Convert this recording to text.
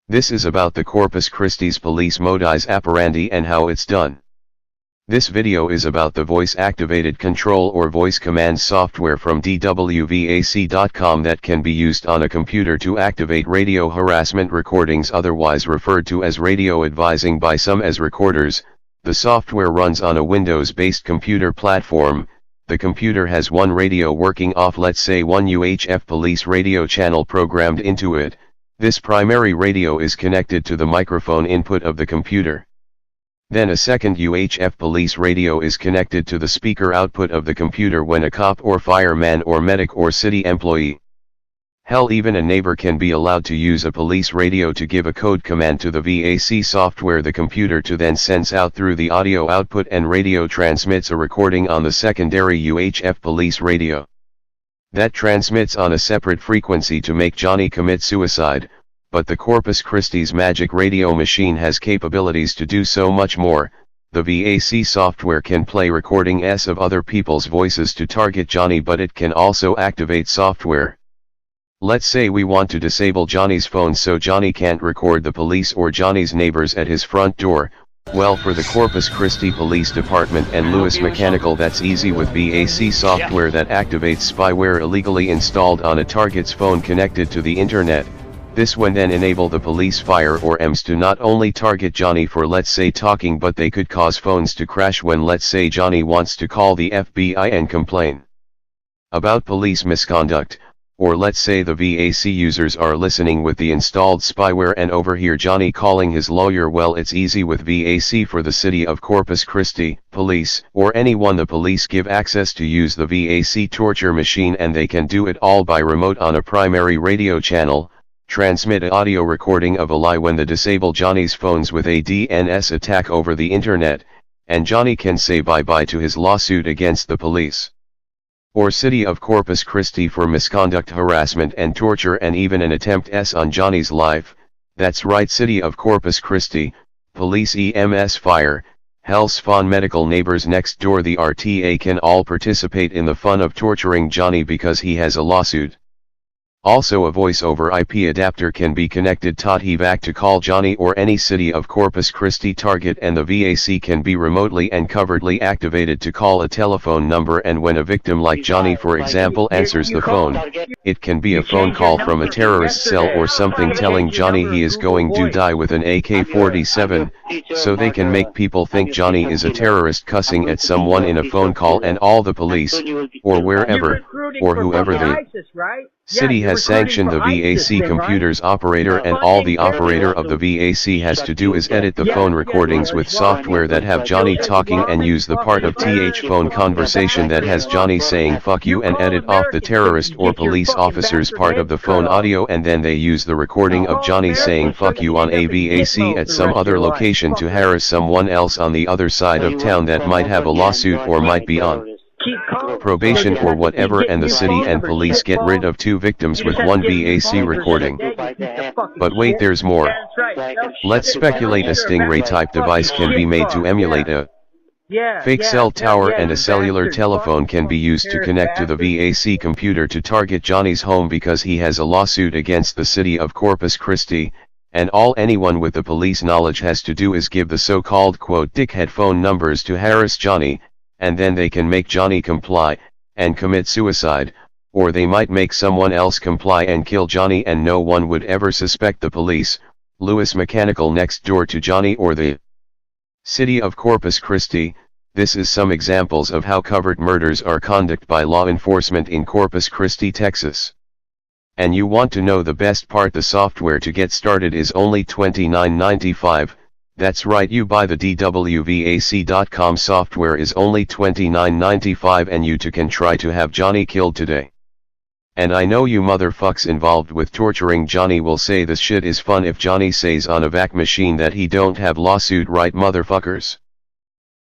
This is about the Corpus Christi's police modus operandi and how it's done. This video is about the voice-activated control or voice command software from dwvac.com that can be used on a computer to activate radio harassment recordings, otherwise referred to as radio advising by some as recorders. The software runs on a Windows-based computer platform. The computer has one radio working off, let's say one UHF police radio channel programmed into it. This primary radio is connected to the microphone input of the computer. Then a second UHF police radio is connected to the speaker output of the computer when a cop or fireman or medic or city employee, hell, even a neighbor, can be allowed to use a police radio to give a code command to the VAC software. The computer to then sends out through the audio output, and radio transmits a recording on the secondary UHF police radio. That transmits on a separate frequency to make Johnny commit suicide. But the Corpus Christi's magic radio machine has capabilities to do so much more. The VAC software can play recordings of other people's voices to target Johnny, but it can also activate software. Let's say we want to disable Johnny's phone so Johnny can't record the police or Johnny's neighbors at his front door. Well, for the Corpus Christi Police Department and Lewis Mechanical, that's easy with VAC software that activates spyware illegally installed on a target's phone connected to the internet. This would then enable the police, fire or EMS to not only target Johnny for, let's say, talking, but they could cause phones to crash when, let's say, Johnny wants to call the FBI and complain about police misconduct. Or let's say the VAC users are listening with the installed spyware and overhear Johnny calling his lawyer. Well, it's easy with VAC for the city of Corpus Christi, police, or anyone the police give access to use the VAC torture machine, and they can do it all by remote on a primary radio channel. Transmit an audio recording of a lie when they disable Johnny's phones with a DNS attack over the internet, and Johnny can say bye-bye to his lawsuit against the police or city of Corpus Christi for misconduct, harassment and torture, and even an attempt on Johnny's life. That's right, city of Corpus Christi, police, EMS, fire, health, spawn, medical, neighbors next door, the RTA can all participate in the fun of torturing Johnny because he has a lawsuit. Also, a voice over IP adapter can be connected to dwvac to call Johnny or any city of Corpus Christi target, and the VAC can be remotely and covertly activated to call a telephone number, and when a victim like Johnny, for example, answers the phone, it can be a phone call from a terrorist cell or something telling Johnny he is going to die with an AK-47, so they can make people think Johnny is a terrorist cussing at someone in a phone call, and all the police, or wherever, or whoever the city has sanctioned the VAC computer's operator, and all the operator of the VAC has to do is edit the phone recordings with software that have Johnny talking, and use the part of phone conversation that has Johnny saying fuck you, and edit off the terrorist or police officer's part of the phone audio, and then they use the recording of Johnny saying fuck you on a VAC at some other location to harass someone else on the other side of town that might have a lawsuit or might be on probation or whatever, and the city and police get rid of two victims with one VAC recording. But wait, there's more. Let's speculate. A Stingray type device can be made to emulate a fake cell tower, and a cellular telephone can be used to connect to the VAC computer to target Johnny's home because he has a lawsuit against the city of Corpus Christi, and all anyone with the police knowledge has to do is give the so-called quote dickhead phone numbers to harass Johnny, and then they can make Johnny comply and commit suicide, or they might make someone else comply and kill Johnny, and no one would ever suspect the police, Lewis Mechanical next door to Johnny, or the city of Corpus Christi. This is some examples of how covert murders are conducted by law enforcement in Corpus Christi, Texas. And you want to know the best part? The software to get started is only $29.95. That's right, you buy the dwvac.com software is only $29.95, and you too can try to have Johnny killed today. And I know you motherfucks involved with torturing Johnny will say this shit is fun if Johnny says on a vac machine that he don't have lawsuit, right, motherfuckers?